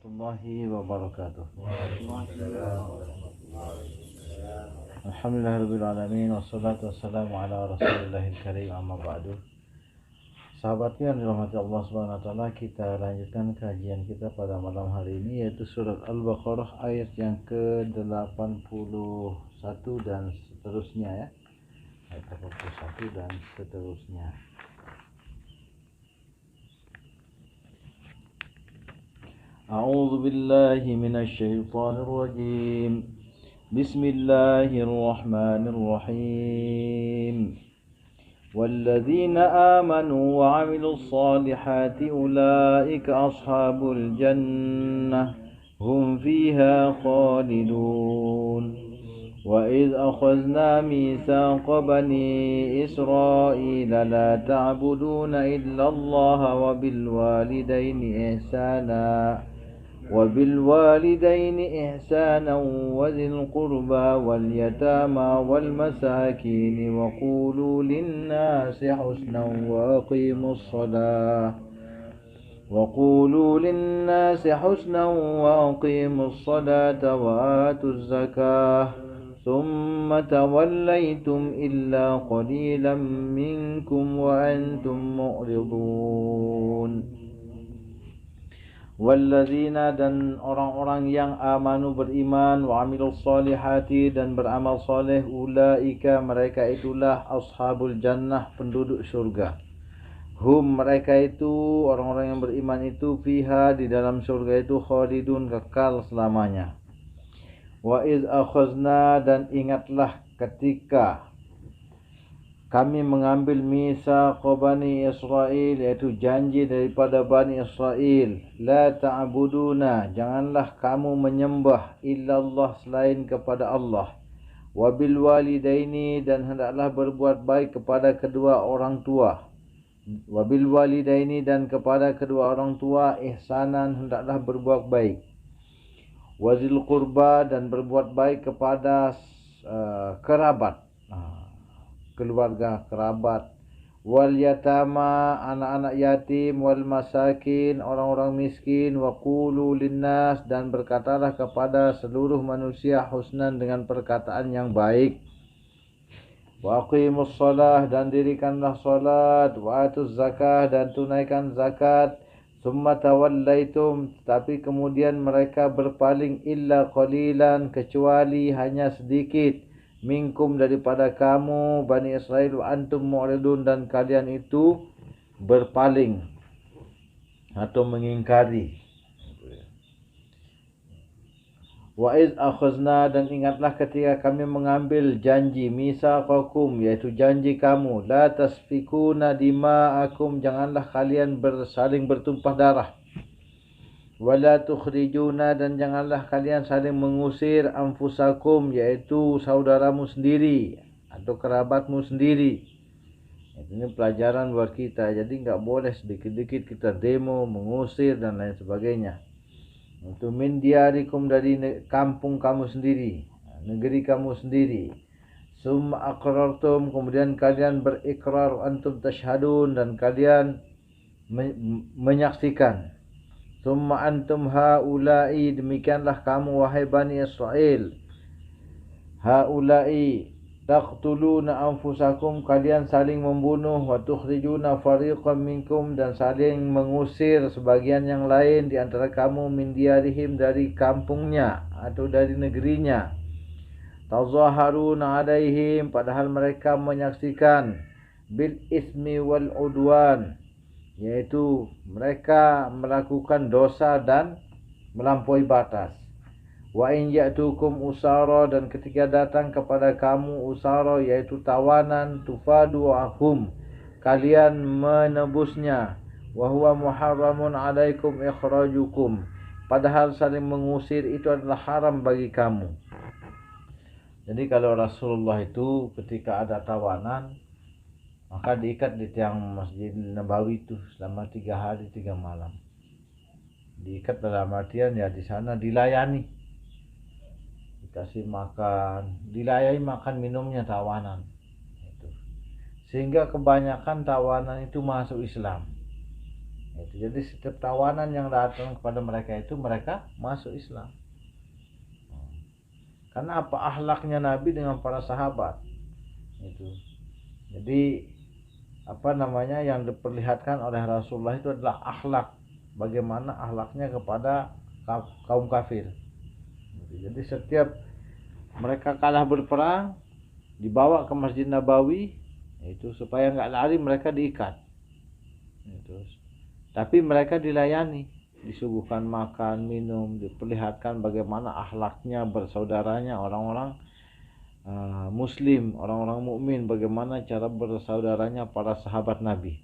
warahmatullahi wabarakatuh. Alhamdulillahirrahmanirrahim. Wassalatu wassalamu ala rasulillahil karim, amma ba'du. Sahabatku yang dirahmati Allah subhanahu wa ta'ala, kita lanjutkan kajian kita pada malam hari ini, yaitu surat Al-Baqarah ayat yang ke-81 dan seterusnya ya. Ayat 81 dan seterusnya. أعوذ بالله من الشيطان الرجيم بسم الله الرحمن الرحيم والذين آمنوا وعملوا الصالحات أولئك أصحاب الجنة هم فيها خالدون وإذ أخذنا ميثاق بني إسرائيل لا تعبدون إلا الله وبالوالدين إحسانا وذي القربى واليتامى والمساكين وقولوا للناس حسنا وأقيموا الصلاة وآتوا الزكاة ثم توليتم إلا قليلا منكم وأنتم معرضون. Walladzina, dan orang-orang yang amanu beriman, wa amilus solihati, dan beramal soleh, ulaika, mereka itulah ashabul jannah, penduduk surga. Hum, mereka itu, orang-orang yang beriman itu, fiha, di dalam surga itu, khalidun, kekal selamanya. Wa iz akhazna, dan ingatlah ketika kami mengambil mitsaq Bani Israel, yaitu janji daripada Bani Israel, la ta'buduna, janganlah kamu menyembah illallah, selain kepada Allah, wabil walidaini, dan hendaklah berbuat baik kepada kedua orang tua, wabil walidaini, dan kepada kedua orang tua, ihsanan, hendaklah berbuat baik, wazil qurba, dan berbuat baik kepada kerabat, keluarga kerabat, wal yatama, anak-anak yatim, wal masakin, orang-orang miskin, wa qulu linnas, dan berkatalah kepada seluruh manusia husnan, dengan perkataan yang baik, wa aqimus shalah, dan dirikanlah salat, wa atuz zakah, dan tunaikan zakat, summa tawallaitum, tapi kemudian mereka berpaling, illa qalilan, kecuali hanya sedikit, minkum, daripada kamu Bani Israel, wa antum mu'ridun, dan kalian itu berpaling atau mengingkari. Wa iz akhazna, dan ingatlah ketika kami mengambil janji, mitsaqakum, yaitu janji kamu, la tasfikuna dima'akum, janganlah kalian saling bertumpah darah, wala tukhrijuna, dan janganlah kalian saling mengusir, anfusakum, yaitu saudaramu sendiri atau kerabatmu sendiri. Ini pelajaran buat kita, jadi nggak boleh sedikit-sedikit kita demo, mengusir dan lain sebagainya. Untuk min diarikum, dari kampung kamu sendiri, negeri kamu sendiri. Summa aqrartum, kemudian kalian berikrar, antum tashhadun, dan kalian menyaksikan. Summa antum haula'i, demikianlah kamu wahai Bani Israel, haula'i taqtuluna anfusakum, kalian saling membunuh, wa tukhrijuna fariqan minkum, dan saling mengusir sebagian yang lain di antara kamu, min diarihim, dari kampungnya atau dari negerinya, tazaharuna alaihim, padahal mereka menyaksikan, bil ismi wal udwan, yaitu mereka melakukan dosa dan melampaui batas. Wa in ya'tukum usara, dan ketika datang kepada kamu usara, yaitu tawanan, tufadu ahum, kalian menebusnya, wa huwa muharramun alaikum ikhrajukum, padahal saling mengusir itu adalah haram bagi kamu. Jadi kalau Rasulullah itu ketika ada tawanan, maka diikat di tiang Masjid Nabawi itu selama 3 hari 3 malam. Diikat dalam artian ya di sana dilayani, dikasih makan, dilayani makan minumnya tawanan. Itu. Sehingga kebanyakan tawanan itu masuk Islam. Jadi setiap tawanan yang datang kepada mereka itu mereka masuk Islam. Karena apa? Akhlaknya Nabi dengan para sahabat. Itu. Jadi apa namanya yang diperlihatkan oleh Rasulullah itu adalah akhlak. Bagaimana akhlaknya kepada kaum kafir. Jadi setiap mereka kalah berperang, dibawa ke Masjid Nabawi, itu supaya nggak lari mereka diikat. Itu. Tapi mereka dilayani, disuguhkan makan, minum, diperlihatkan bagaimana akhlaknya bersaudaranya orang-orang Muslim, orang-orang mukmin, bagaimana cara bersaudaranya para sahabat Nabi.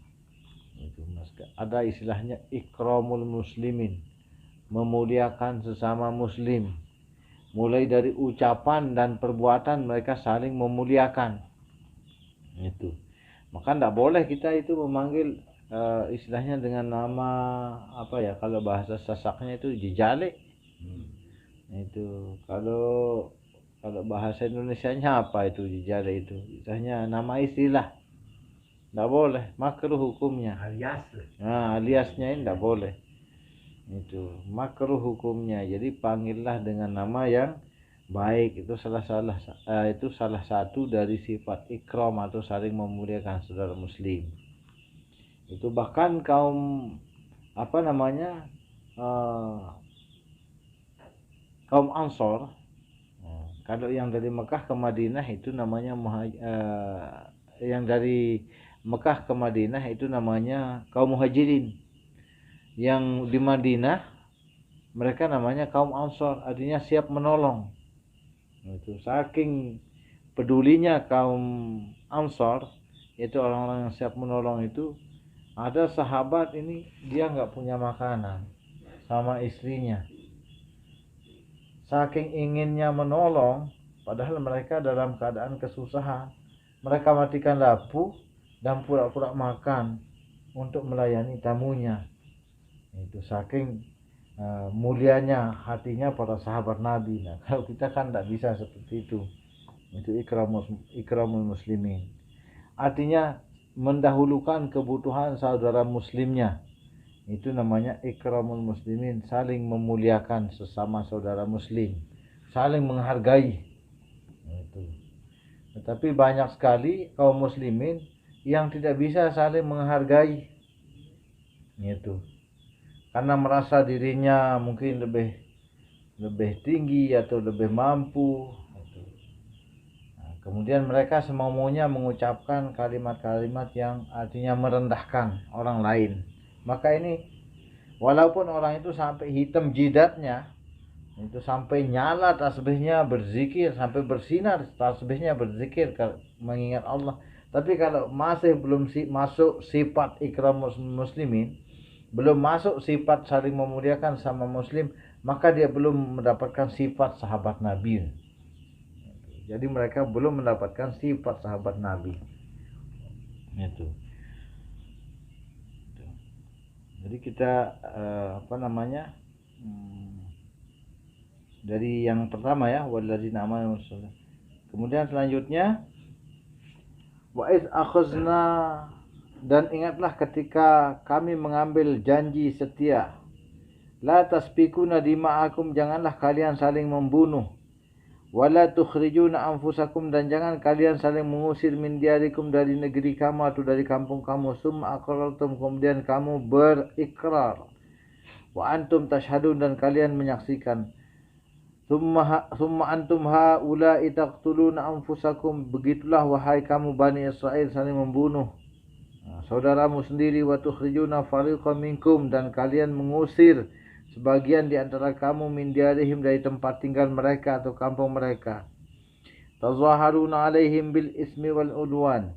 Itu ada istilahnya ikramul muslimin, memuliakan sesama Muslim. Mulai dari ucapan dan perbuatan mereka saling memuliakan. Itu. Maka tidak boleh kita itu memanggil istilahnya dengan nama apa ya, kalau bahasa Sasaknya itu jejalik. Itu kalau bahasa Indonesianya apa itu jejalik itu? Istilahnya nama istilah. Tidak boleh, makruh hukumnya. Aliasnya ini tidak boleh. Itu makruh hukumnya. Jadi panggillah dengan nama yang baik. Itu salah satu dari sifat ikram atau saling memuliakan saudara muslim. Itu bahkan kaum kaum Ansor, kalau yang dari Mekah ke Madinah itu namanya yang dari Mekah ke Madinah itu namanya kaum Muhajirin. Yang di Madinah mereka namanya kaum Ansor, artinya siap menolong. Itu saking pedulinya kaum Ansor, itu orang-orang yang siap menolong itu. Ada sahabat ini dia nggak punya makanan sama istrinya. Saking inginnya menolong, padahal mereka dalam keadaan kesusahan, mereka matikan lampu dan pura-pura makan untuk melayani tamunya. Itu saking mulianya hatinya para sahabat Nabi. Nah, kalau kita kan tidak bisa seperti itu. Itu ikramul muslimin. Artinya mendahulukan kebutuhan saudara muslimnya. Itu namanya ikramul muslimin, saling memuliakan sesama saudara muslim, saling menghargai. Itu. Tetapi banyak sekali kaum muslimin yang tidak bisa saling menghargai. Itu. Karena merasa dirinya mungkin lebih tinggi atau lebih mampu. Kemudian mereka semau-maunya mengucapkan kalimat-kalimat yang artinya merendahkan orang lain. Maka ini walaupun orang itu sampai hitam jidatnya, itu sampai nyala tasbihnya berzikir, sampai bersinar tasbihnya berzikir mengingat Allah. Tapi kalau masih belum masuk sifat ikram muslimin, belum masuk sifat saling memuliakan sama muslim, maka dia belum mendapatkan sifat sahabat Nabi. Jadi mereka belum mendapatkan sifat sahabat Nabi. Itu. Jadi kita dari yang pertama ya, walladzina amanu. Kemudian selanjutnya wa iz akhazna, dan ingatlah ketika kami mengambil janji setia. La tasfikuna dima'akum, janganlah kalian saling membunuh. Wala tukhrijuna anfusakum, dan jangan kalian saling mengusir min diarikum, dari negeri kamu atau dari kampung kamu. Summa aqrartum, kemudian kamu berikrar. Wa antum tashhadun, dan kalian menyaksikan. Summa antum haula'i taqtuluna anfusakum, begitulah wahai kamu Bani Israel saling membunuh saudaramu sendiri. Wa tukhrijuna fariqam minkum, dan kalian mengusir sebagian di antara kamu min diarihim, dari tempat tinggal mereka atau kampung mereka. Tazaharuna alaihim bil ismi wal udwan,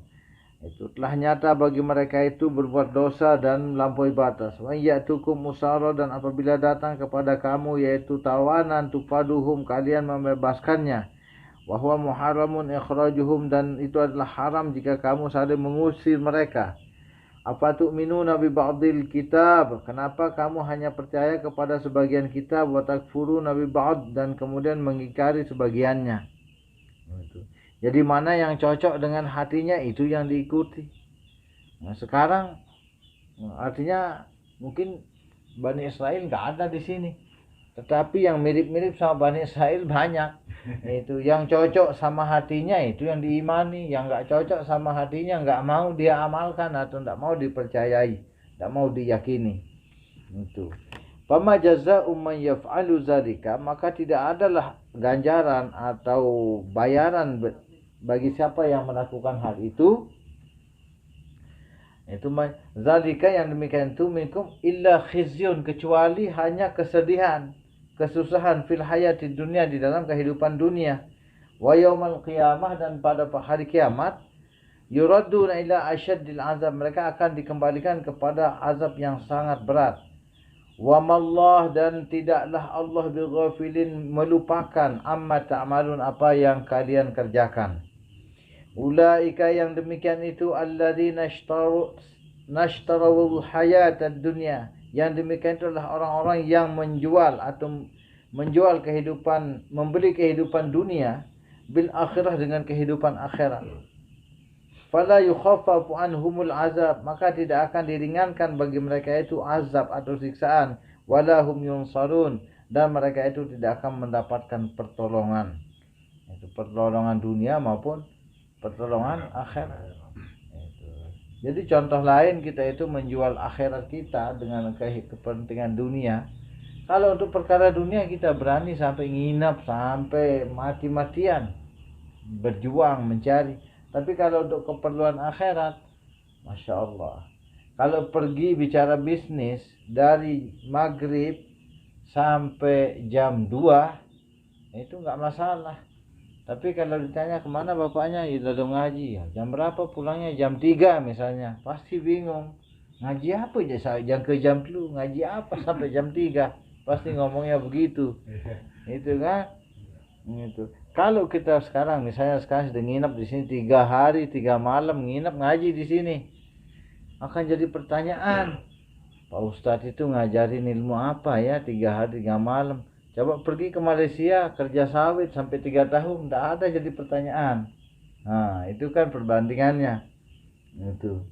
itu telah nyata bagi mereka itu berbuat dosa dan melampaui batas. Wa ya'tukum musara, dan apabila datang kepada kamu yaitu tawanan, tufaduhum, kalian membebaskannya. Wa huwa muharramun ikhrajuhum, dan itu adalah haram jika kamu saling mengusir mereka. Apa tu'minuna bi ba'dil kitab, kenapa kamu hanya percaya kepada sebagian kitab, wa takfuruna bi ba'd, dan kemudian mengingkari sebagiannya. Jadi mana yang cocok dengan hatinya itu yang diikuti. Nah, sekarang artinya Mungkin Bani Israel nggak ada di sini. Tetapi yang mirip-mirip sama Bani Israel banyak. Itu yang cocok sama hatinya itu yang diimani, yang nggak cocok sama hatinya nggak mau dia amalkan atau nggak mau dipercayai, nggak mau diyakini. Itu. Fama jazaa'u man yaf'alu dzalika, maka tidak adalah ganjaran atau bayaran bagi siapa yang melakukan hal itu. Itu zalika yang demikian itu minkum illa khizyun, kecuali hanya kesedihan, kesusahan fil hayati dunia, di dalam kehidupan dunia. Wa yaumal qiyamah, dan pada hari kiamat yuraduna ila asyaddil azab, mereka akan dikembalikan kepada azab yang sangat berat. Wa mallah, dan tidaklah Allah bighafilin, melupakan amma ta'malun, apa yang kalian kerjakan. Ulaika, yang demikian itu, alladzina nashtarawul hayatad dunya, yang demikian itulah orang-orang yang menjual atau menjual kehidupan, membeli kehidupan dunia bil akhirah, dengan kehidupan akhirat. Fala yukhaffafu anhumul azab, maka tidak akan diringankan bagi mereka itu azab atau siksaan. Wala hum yunsarun, dan mereka itu tidak akan mendapatkan pertolongan. Itu pertolongan dunia maupun pertolongan akhirat. Jadi contoh lain, kita itu menjual akhirat kita dengan kepentingan dunia. Kalau untuk perkara dunia kita berani sampai nginap, sampai mati-matian berjuang mencari. Tapi kalau untuk keperluan akhirat, Masya Allah, kalau pergi bicara bisnis dari maghrib sampai jam 2 itu nggak masalah. Tapi kalau ditanya kemana bapaknya, ya udah ngaji. Jam berapa pulangnya? Jam 3 misalnya. Pasti bingung. Ngaji apa aja jam ke jam dulu, ngaji apa sampai jam 3? Pasti ngomongnya begitu. Itu kan? Itu. Kalau kita sekarang misalnya sedang nginep di sini 3 hari 3 malam, nginep ngaji di sini, akan jadi pertanyaan, Pak Ustadz itu ngajarin ilmu apa ya 3 hari 3 malam? Coba pergi ke Malaysia kerja sawit sampai 3 tahun, tidak ada, jadi pertanyaan. Nah, itu kan perbandingannya. Itu.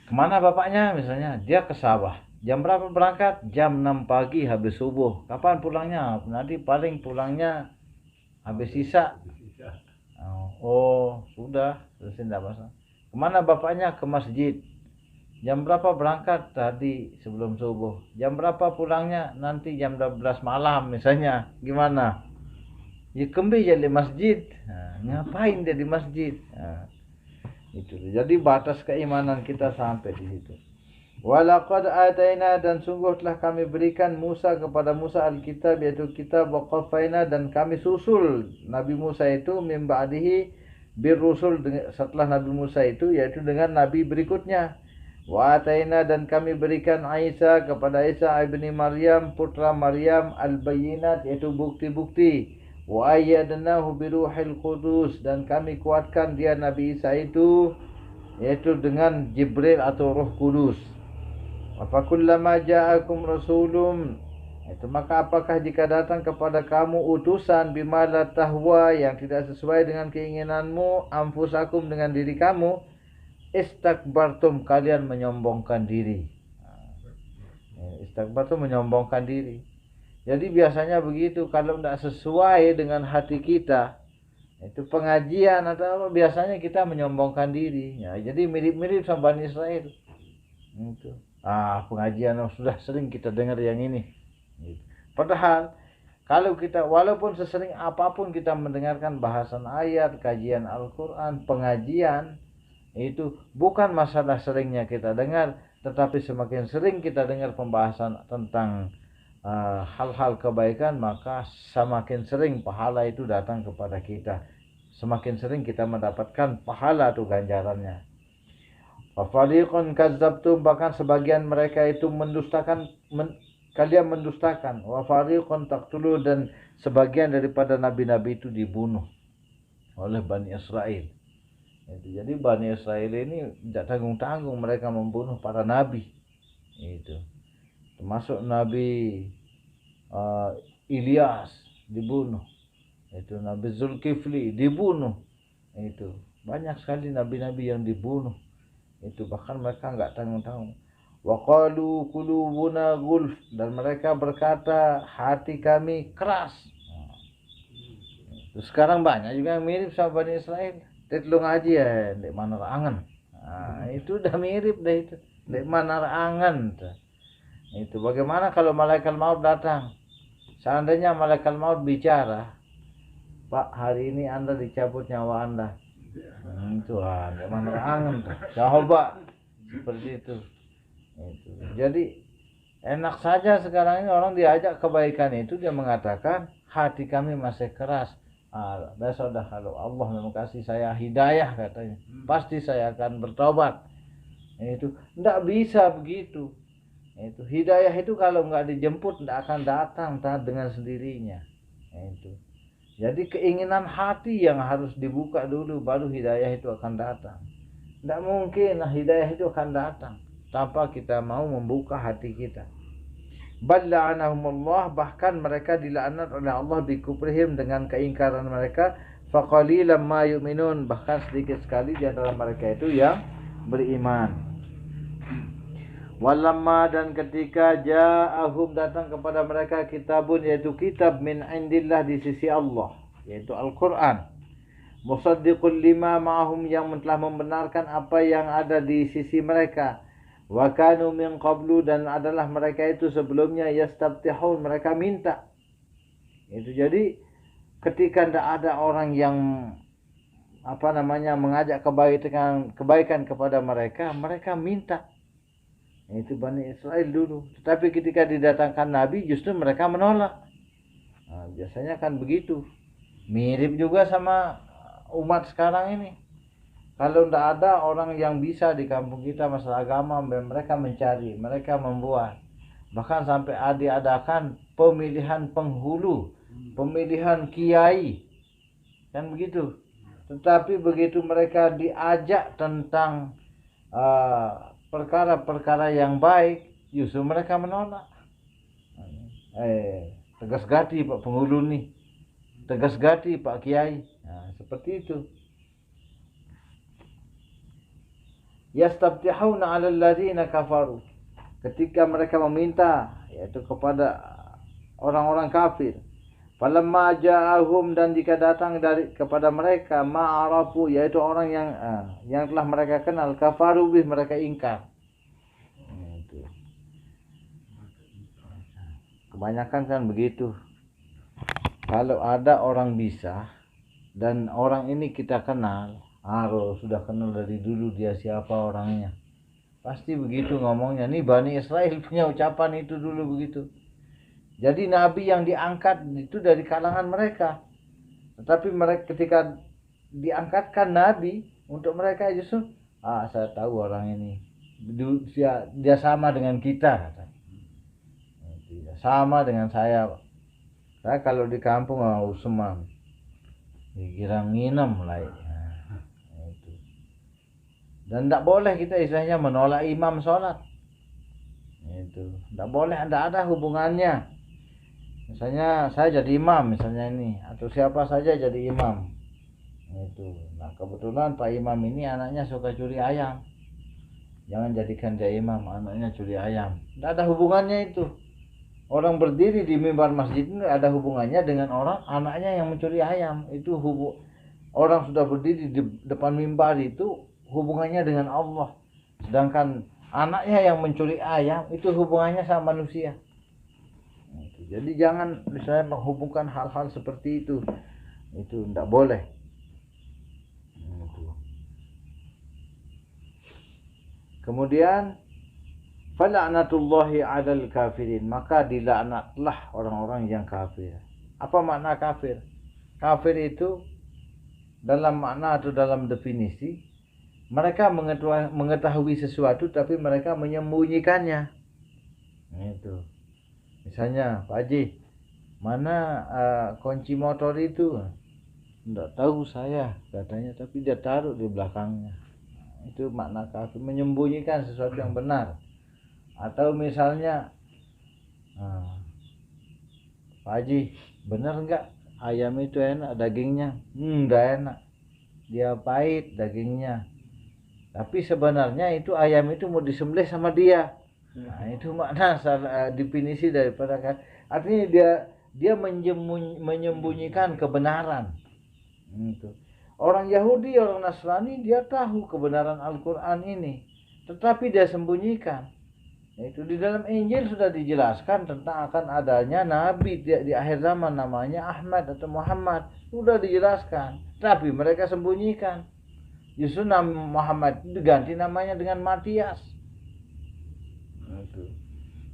Kemana bapaknya? Misalnya dia ke sawah. Jam berapa berangkat? Jam 6 pagi habis subuh. Kapan pulangnya? Nanti paling pulangnya habis sisa. Oh, sudah, selesai, tidak masalah. Kemana bapaknya? Ke masjid. Jam berapa berangkat? Tadi sebelum subuh. Jam berapa pulangnya? Nanti jam 12 malam misalnya. Gimana? Ya kembali jadi masjid. Nah, ngapain dia di masjid? Nah, itu. Jadi batas keimanan kita sampai di situ. Walaqad ataina, dan sungguh telah kami berikan Musa kepada Musa Alkitab, yaitu kitab, wa qafaina, dan kami susul Nabi Musa itu min ba'dihi birrusul, setelah Nabi Musa itu, yaitu dengan nabi berikutnya. Wa ataina, dan kami berikan Isa kepada Isa ibni Maryam, putra Maryam, al-bayyinat, yaitu bukti-bukti. Wa ayyadnahu biruhil qudus, dan kami kuatkan dia Nabi Isa itu, yaitu dengan Jibril atau Roh Kudus. Wa fakullama ja'akum rasulun, itu maka apakah jika datang kepada kamu utusan bima la tahwa, yang tidak sesuai dengan keinginanmu, anfusakum, dengan diri kamu, istakbartum, kalian menyombongkan diri. Istakbartum, menyombongkan diri. Jadi biasanya begitu, kalau tidak sesuai dengan hati kita, itu pengajian atau apa, biasanya kita menyombongkan diri. Ya, jadi mirip-mirip sama Bani Israel. Itu. Pengajian sudah sering kita dengar yang ini. Gitu. Padahal kalau kita, walaupun sesering apapun kita mendengarkan bahasan ayat, kajian Al-Quran, pengajian, itu bukan masalah seringnya kita dengar, tetapi semakin sering kita dengar pembahasan tentang hal-hal kebaikan, maka semakin sering pahala itu datang kepada kita, semakin sering kita mendapatkan pahala atau ganjarannya. Fafariqun kazzabtum, bahkan sebagian mereka itu mendustakan, kalian mendustakan. Wa fariqun taqtulu, dan sebagian daripada nabi-nabi itu dibunuh oleh Bani Israel. Jadi Bani Israel ini tidak tanggung-tanggung mereka membunuh para nabi. Itu termasuk Nabi Ilyas dibunuh, itu Nabi Zulkifli dibunuh, itu banyak sekali nabi-nabi yang dibunuh. Itu bahkan mereka nggak tanggung-tanggung. Wa qalu qulubuna gulf, dan mereka berkata hati kami keras. Terus sekarang banyak juga yang mirip sama Bani Israel. Lu ngaji ya, dek mana angan. Nah, itu udah mirip deh itu. Dek mana angan. Itu bagaimana kalau malaikat maut datang? Seandainya malaikat maut bicara, Pak, hari ini Anda dicabut nyawa Anda. Itu dek mana angan. Coba seperti itu. Jadi enak saja sekarang ini orang diajak kebaikan itu dia mengatakan hati kami masih keras. Besok dah kalau Allah memang kasih saya hidayah katanya, pasti saya akan bertobat. Itu tidak bisa begitu. Itu hidayah itu kalau nggak dijemput tidak akan datang dengan sendirinya. Itu. Jadi keinginan hati yang harus dibuka dulu baru hidayah itu akan datang. Tidak mungkin hidayah itu akan datang tanpa kita mau membuka hati kita. Bal la'anahumullah, bahkan mereka dilaknat oleh Allah bikufrihim, dengan keingkaran mereka. Faqalilan ma yu'minun, bahkan sedikit sekali di antara mereka itu yang beriman. Walamma, dan ketika ja'ahum, datang kepada mereka kitabun, yaitu kitab min indillah, di sisi Allah, yaitu Al-Quran, musaddiqul lima ma'ahum, yang telah membenarkan apa yang ada di sisi mereka. Wa kanu min qablu, dan adalah mereka itu sebelumnya yastabtihun, mereka minta. Itu jadi ketika tidak ada orang yang mengajak kebaikan kepada mereka, mereka minta. Itu Bani Israel dulu. Tetapi ketika didatangkan Nabi justru mereka menolak. Nah, biasanya kan begitu. Mirip juga sama umat sekarang ini. Kalau tidak ada orang yang bisa di kampung kita masalah agama, mereka mencari, mereka membuat. Bahkan sampai diadakan pemilihan penghulu, pemilihan kiai. Kan begitu. Tetapi begitu mereka diajak tentang perkara-perkara yang baik, justru mereka menolak. Tegas gati Pak penghulu nih. Tegas gati Pak Kiai. Nah, seperti itu. Yastabtihuna 'alal ladzina kafaru, ketika mereka meminta yaitu kepada orang-orang kafir. Falamma ja'ahum, dan jika datang kepada mereka ma'arafu, yaitu orang yang telah mereka kenal, kafaru bih, mereka ingkar. Itu. Kebanyakan kan begitu. Kalau ada orang bisa dan orang ini kita kenal, sudah kenal dari dulu dia siapa orangnya, pasti begitu ngomongnya. Nih Bani Israel punya ucapan itu dulu begitu. Jadi Nabi yang diangkat itu dari kalangan mereka. Tetapi mereka ketika diangkatkan Nabi untuk mereka justru, saya tahu orang ini, dia sama dengan kita, tidak sama dengan saya. Saya kalau di kampung semam, dikira nginem lah. Dan tidak boleh kita istilahnya menolak imam sholat. Itu tidak boleh, tidak ada hubungannya. Misalnya saya jadi imam misalnya ini, atau siapa saja jadi imam. Itu. Nah kebetulan Pak Imam ini anaknya suka curi ayam. Jangan jadikan dia imam, anaknya curi ayam. Tidak ada hubungannya itu. Orang berdiri di mimbar masjid ini ada hubungannya dengan orang anaknya yang mencuri ayam. Itu orang sudah berdiri di depan mimbar itu hubungannya dengan Allah. Sedangkan anaknya yang mencuri ayam itu hubungannya sama manusia. Jadi jangan misalnya menghubungkan hal-hal seperti itu. Itu tidak boleh. Kemudian fala'natullahi 'alal kafirin, maka dilaknatlah orang-orang yang kafir. Apa makna kafir? Kafir itu dalam makna atau dalam definisi, mereka mengetahui sesuatu tapi mereka menyembunyikannya. Itu. Misalnya, Pak Haji, mana kunci motor itu? Tidak tahu saya katanya, tapi dia taruh di belakangnya. Itu makna kafir, menyembunyikan sesuatu yang benar. Atau misalnya, Pak Haji, benar enggak ayam itu enak dagingnya? Enggak enak, dia pahit dagingnya. Tapi sebenarnya itu ayam itu mau disembelih sama dia. Nah, itu makna definisi daripada artinya dia menyembunyikan kebenaran. Itu. Orang Yahudi, orang Nasrani dia tahu kebenaran Al-Qur'an ini, tetapi dia sembunyikan. Itu di dalam Injil sudah dijelaskan tentang akan adanya nabi di akhir zaman namanya Ahmad atau Muhammad. Sudah dijelaskan, tapi mereka sembunyikan. Justru nama Muhammad diganti namanya dengan Matias. Itu.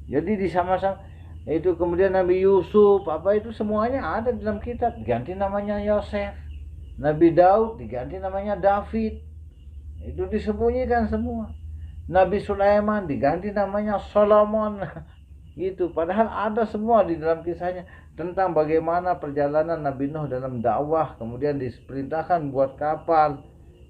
Jadi di sama-sama itu kemudian Nabi Yusuf apa itu semuanya ada di dalam kitab, diganti namanya Yosef. Nabi Daud diganti namanya David. Itu disembunyikan semua. Nabi Sulaiman diganti namanya Solomon. Itu padahal ada semua di dalam kisahnya tentang bagaimana perjalanan Nabi Nuh dalam dakwah, kemudian diperintahkan buat kapal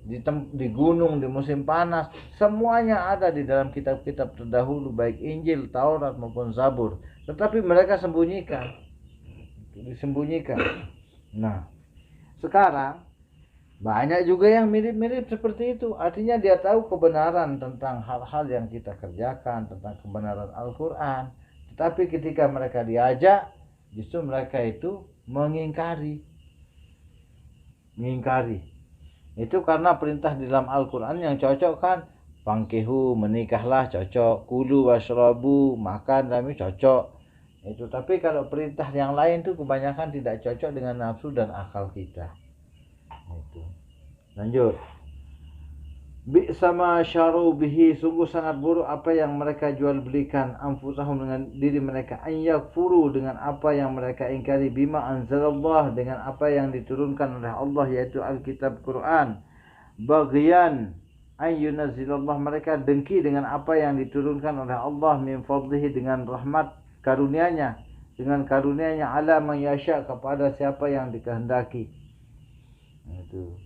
di gunung di musim panas. Semuanya ada di dalam kitab-kitab terdahulu baik Injil, Taurat maupun Zabur. Tetapi mereka sembunyikan. Disembunyikan. Nah, sekarang banyak juga yang mirip-mirip seperti itu. Artinya dia tahu kebenaran tentang hal-hal yang kita kerjakan, tentang kebenaran Al-Quran. Tetapi ketika mereka diajak, justru mereka itu mengingkari. Itu karena perintah di dalam Al-Quran yang cocok kan. Fangkihu, menikahlah cocok. Kulu washrabu, makan kami cocok. Itu. Tapi kalau perintah yang lain itu kebanyakan tidak cocok dengan nafsu dan akal kita. Itu. Lanjut. Bi'sa ma syaru bihi, sungguh sangat buruk apa yang mereka jual belikan anfusahum dengan diri mereka, an yakfuru dengan apa yang mereka ingkari, bima anzalallah dengan apa yang diturunkan oleh Allah yaitu Alkitab Quran, baghyan an yunazzilallah, mereka dengki dengan apa yang diturunkan oleh Allah, min fadlihi dengan rahmat karunia-Nya, dengan karunia-Nya ala man yasha kepada siapa yang dikehendaki. Itu.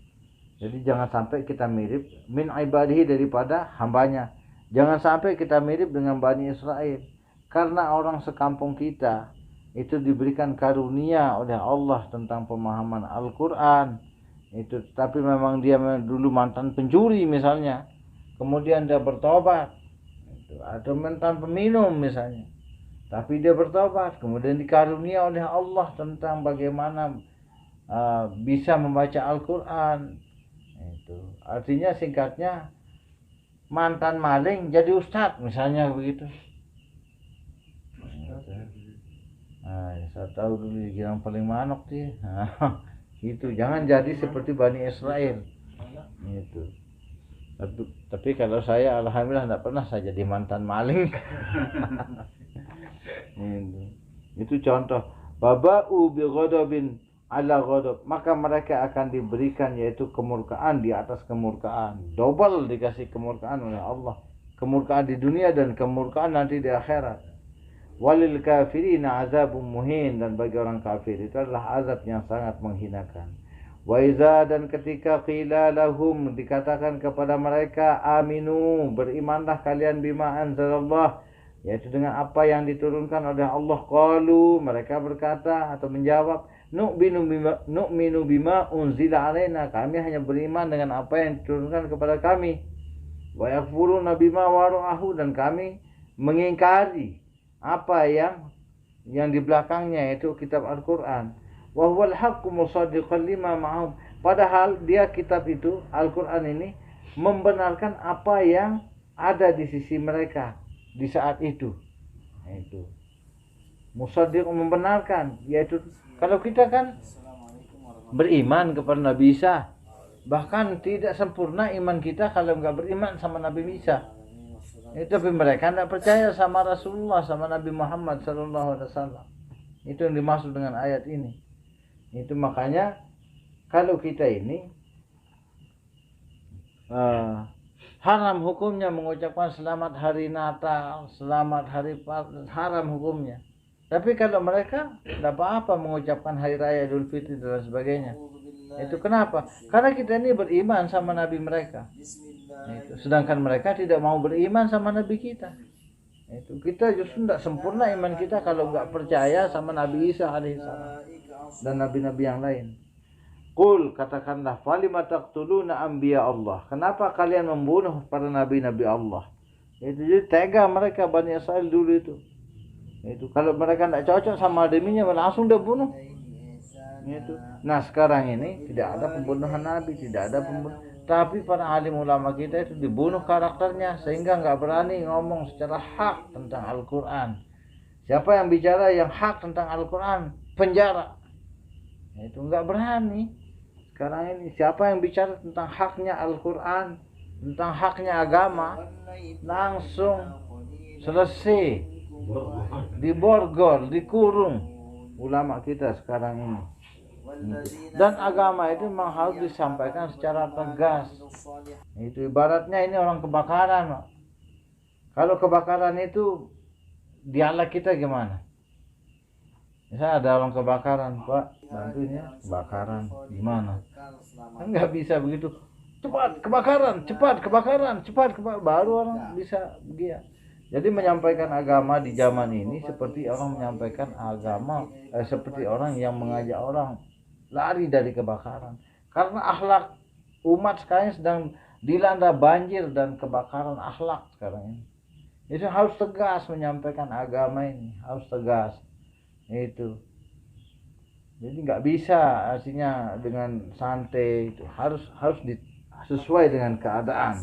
Jadi jangan sampai kita mirip min ibadihi daripada hambanya. Jangan sampai kita mirip dengan Bani Israel. Karena orang sekampung kita itu diberikan karunia oleh Allah tentang pemahaman Al-Quran. Itu, tapi memang dia dulu mantan pencuri misalnya. Kemudian dia bertobat. Itu, atau mantan peminum misalnya. Tapi dia bertobat. Kemudian dikarunia oleh Allah tentang bagaimana bisa membaca Al-Quran. Itu artinya singkatnya mantan maling jadi ustadz misalnya begitu. Saya tahu dulu yang paling manok sih. Itu jangan jadi seperti Bani Israel. Itu. Tapi kalau saya alhamdulillah tidak pernah saya jadi mantan maling. Itu contoh. Baba'u bi ghadabin ala ghadab, maka mereka akan diberikan yaitu kemurkaan di atas kemurkaan, double dikasih kemurkaan oleh Allah, kemurkaan di dunia dan kemurkaan nanti di akhirat. Walil kafirina azabun muhin, dan bagi orang kafir itu adalah azab yang sangat menghinakan. Wa iza, dan ketika qila lahum, dikatakan kepada mereka, aminu, berimanlah kalian bima anzalallah, yaitu dengan apa yang diturunkan oleh Allah, qalu, mereka berkata atau menjawab, nu'minu bima unzila alaina, kami hanya beriman dengan apa yang diturunkan kepada kami. Wa yakfuruna bima wara'ahu, dan kami mengingkari apa yang di belakangnya yaitu kitab Al-Quran. Wa huwal haqqu musaddiqan lima ma'hum, padahal dia kitab itu Al-Quran ini membenarkan apa yang ada di sisi mereka di saat itu. Itu musaddiq, membenarkan, yaitu kalau kita kan beriman kepada Nabi Isa, bahkan tidak sempurna iman kita kalau nggak beriman sama Nabi Isa. Tapi mereka tidak percaya sama Rasulullah, sama Nabi Muhammad SAW. Itu yang dimaksud dengan ayat ini. Itu makanya kalau kita ini haram hukumnya mengucapkan selamat hari Natal, selamat hari haram hukumnya. Tapi kalau mereka tidak apa-apa mengucapkan hari raya Idul Fitri dan sebagainya. Itu kenapa? Karena kita ini beriman sama Nabi mereka. Itu. Sedangkan mereka tidak mau beriman sama Nabi kita. Itu kita justru tidak sempurna iman kita kalau nggak percaya sama Nabi Isa alaihissalam dan nabi-nabi yang lain. Qul, katakanlah, falima taqtuluna anbiya Allah, kenapa kalian membunuh para nabi-nabi Allah? Itu jadi tega mereka Bani Israel dulu itu. Itu kalau mereka tidak cocok sama ademinya langsung dia bunuh. Itu. Nah sekarang ini tidak ada pembunuhan Nabi, tidak ada pembunuh. Tapi para alim ulama kita itu dibunuh karakternya sehingga nggak berani ngomong secara hak tentang Al-Quran. Siapa yang bicara yang hak tentang Al-Quran? Penjara. Itu nggak berani. Sekarang ini siapa yang bicara tentang haknya Al-Quran, tentang haknya agama, langsung selesai, diborgol, dikurung ulama kita sekarang ini. Dan agama itu memang harus disampaikan secara tegas. Itu ibaratnya ini orang kebakaran. Kalau kebakaran itu dialog kita gimana? Misalnya ada orang kebakaran, Pak, bantuin ya, kebakaran, gimana? Kan nggak bisa begitu. Cepat kebakaran, cepat kebakaran, cepat kebakaran. Baru orang bisa dia. Jadi menyampaikan agama di zaman ini seperti orang menyampaikan agama, seperti orang yang mengajak orang lari dari kebakaran. Karena akhlak umat sekarang sedang dilanda banjir dan kebakaran akhlak sekarang ini. Itu harus tegas menyampaikan agama ini, harus tegas. Itu. Jadi nggak bisa artinya dengan santai, itu harus sesuai dengan keadaan.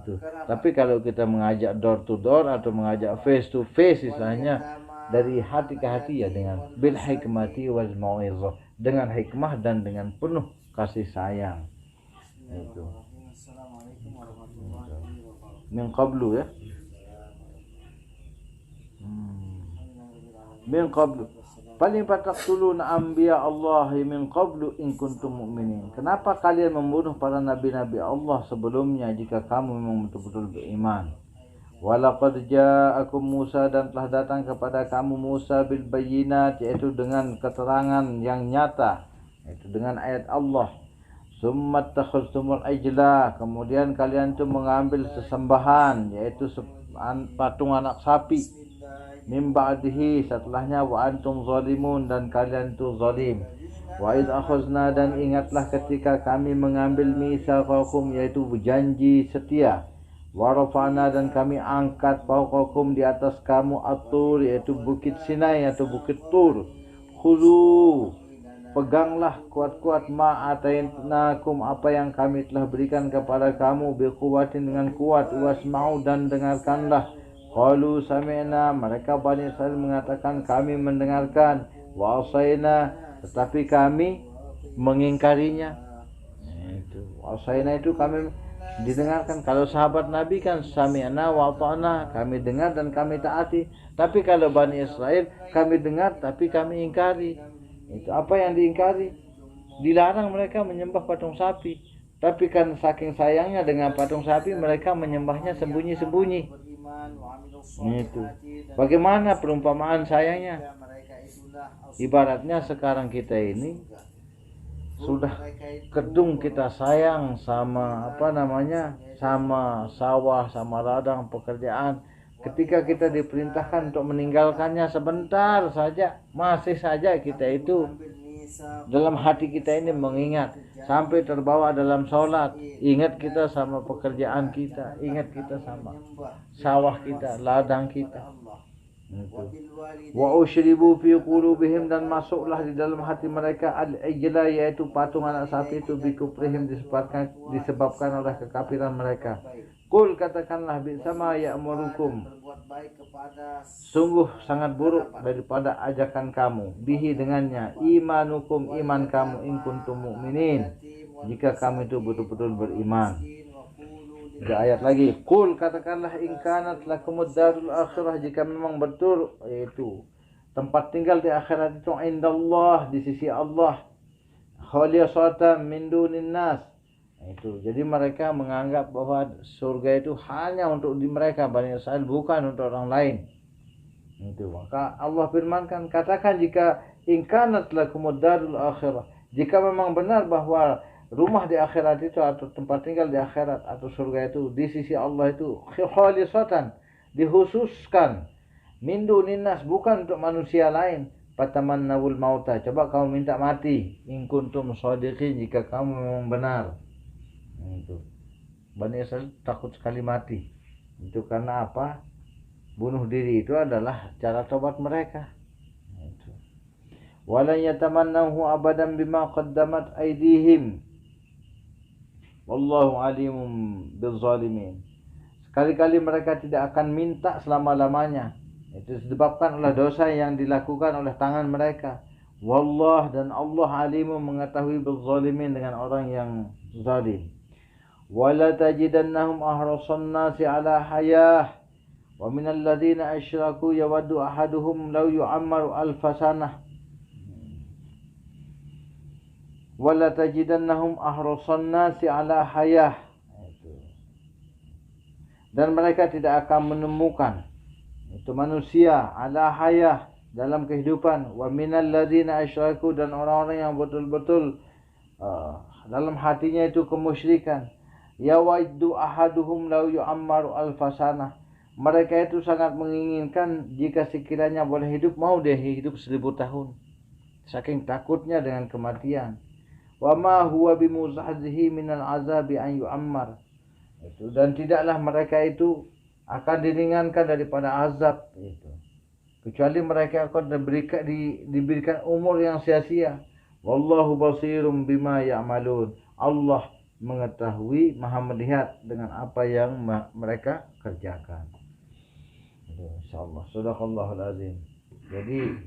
Itu. Tapi kalau kita mengajak door to door atau mengajak face to face istilahnya dari hati ke hati ya dengan bil hikmati wal mau'izah, dengan hikmah dan dengan penuh kasih sayang. Itu. Min qablu ya. Min qablu paling pataqtuluna anbiya Allah min qablu in kuntum mu'minin. Kenapa kalian membunuh para nabi-nabi Allah sebelumnya jika kamu memang betul-betul beriman? Walaqad ja'akum Musa, dan telah datang kepada kamu Musa bil bayyinat, yaitu dengan keterangan yang nyata, yaitu dengan ayat Allah. Summa takhaztumul ijla, kemudian kalian itu mengambil sesembahan, yaitu patung anak sapi. Min ba'dihi, setelahnya, wa antum zalimun, dan kalian itu zalim. Wa idh akhazna, dan ingatlah ketika kami mengambil mitsaqakum, yaitu berjanji setia. Wa rafa'na, dan kami angkat fawqakum, di atas kamu at-tur, yaitu bukit Sinai atau bukit Tur. Khudhu, peganglah kuat-kuat ma atainakum, apa yang kami telah berikan kepada kamu, biquwatin, dengan kuat, wasma'u, dan dengarkanlah. Qalu sami'na, mereka Bani Israil mengatakan kami mendengarkan, wa asaina, tetapi kami mengingkarinya. Itu asaina itu kami didengarkan. Kalau sahabat Nabi kan sami'na wa ata'na, kami dengar dan kami taati. Tapi kalau Bani Israil kami dengar tapi kami ingkari. Itu apa yang diingkari? Dilarang mereka menyembah patung sapi. Tapi kan saking sayangnya dengan patung sapi, mereka menyembahnya sembunyi-sembunyi. Itu. Bagaimana perumpamaan sayangnya? Ibaratnya sekarang kita ini sudah kedung kita sayang sama sama sawah, sama ladang pekerjaan. Ketika kita diperintahkan untuk meninggalkannya sebentar saja, masih saja kita itu dalam hati kita ini mengingat, sampai terbawa dalam sholat, ingat kita sama pekerjaan kita, ingat kita sama sawah kita, ladang kita. Wa ushribu fi qulubihim, dan masuklah di dalam hati mereka al-ijla, yaitu patung anak sapi itu, bikufrihim, disebabkan oleh kekafiran mereka. Qul, katakanlah, bisama ya'murukum, sungguh sangat buruk daripada ajakan kamu, bihi, dengannya, imanukum, iman kamu, in kuntum mu'minin, jika kamu itu betul-betul beriman. Ada ayat lagi, qul, katakanlah, in kanat lakumud darul akhirah, jika memang betul yaitu tempat tinggal di akhirat itu indallah, di sisi Allah, khalisatan min dunin nas. Itu jadi mereka menganggap bahwa surga itu hanya untuk di mereka Bani Israil, bukan untuk orang lain. Itu maka Allah firmankan, katakan jika in kanat lakumud darul akhirah, jika memang benar bahwa rumah di akhirat itu atau tempat tinggal di akhirat atau surga itu di sisi Allah itu khalisatan, dikhususkan, min dunin nas, bukan untuk manusia lain. Fatamannawul mauta, coba kamu minta mati, in kuntum shadiqin, jika kamu memang benar. Itu Bani Israil takut sekali mati. Itu karena apa? Bunuh diri itu adalah cara tobat mereka. Wala yatamannahu abadan bima qaddamat aydihim. Wallahu alimun bizzalimin. Sekali-kali mereka tidak akan minta selama-lamanya. Itu disebabkan oleh dosa yang dilakukan oleh tangan mereka. Wallah, dan Allah alimun mengetahui bizzalimin, dengan orang yang zalim. Wala tajidannahum ahrasan nasi ala hayah. Wa minal ladzina asyraku yawaddu ahaduhum law yu'ammaru alfa sanah. Wala tajidannahum ahrasan nasi ala hayah. Dan mereka tidak akan menemukan itu manusia ala hayah, dalam kehidupan. Wa minal ladzina asyraku, dan orang-orang yang betul-betul dalam hatinya itu kemusyrikan. Yawaddu ahaduhum law yu'ammaru alfa sanah. Mereka itu sangat menginginkan jika sekiranya boleh hidup, mau dia hidup 1000 tahun. Saking takutnya dengan kematian. Wa ma huwa bimuzahzihi minal azabi an yu'ammar. Itu, dan tidaklah mereka itu akan diringankan daripada azab itu, kecuali mereka akan diberikan umur yang sia-sia. Wallahu basirum bima ya'malun. Allah mengetahui, maha melihat dengan apa yang mereka kerjakan. Insyaallah. Shadaqallahul azim. Jadi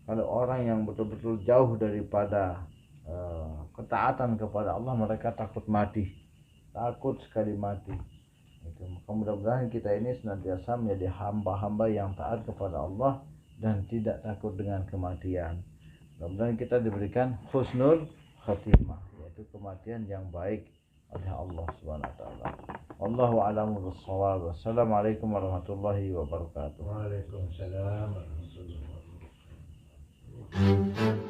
kalau orang yang betul-betul jauh daripada ketaatan kepada Allah, mereka takut mati, takut sekali mati. Itu. Maka mudah-mudahan kita ini senantiasa menjadi hamba-hamba yang taat kepada Allah dan tidak takut dengan kematian. Mudah-mudahan kita diberikan husnul khatimah, yaitu kematian yang baik oleh Allah Subhanahu wa taala. Wallahu a'lamu bis-shawab. Wassalamualaikum warahmatullahi wabarakatuh. Waalaikumsalam warahmatullahi wabarakatuh.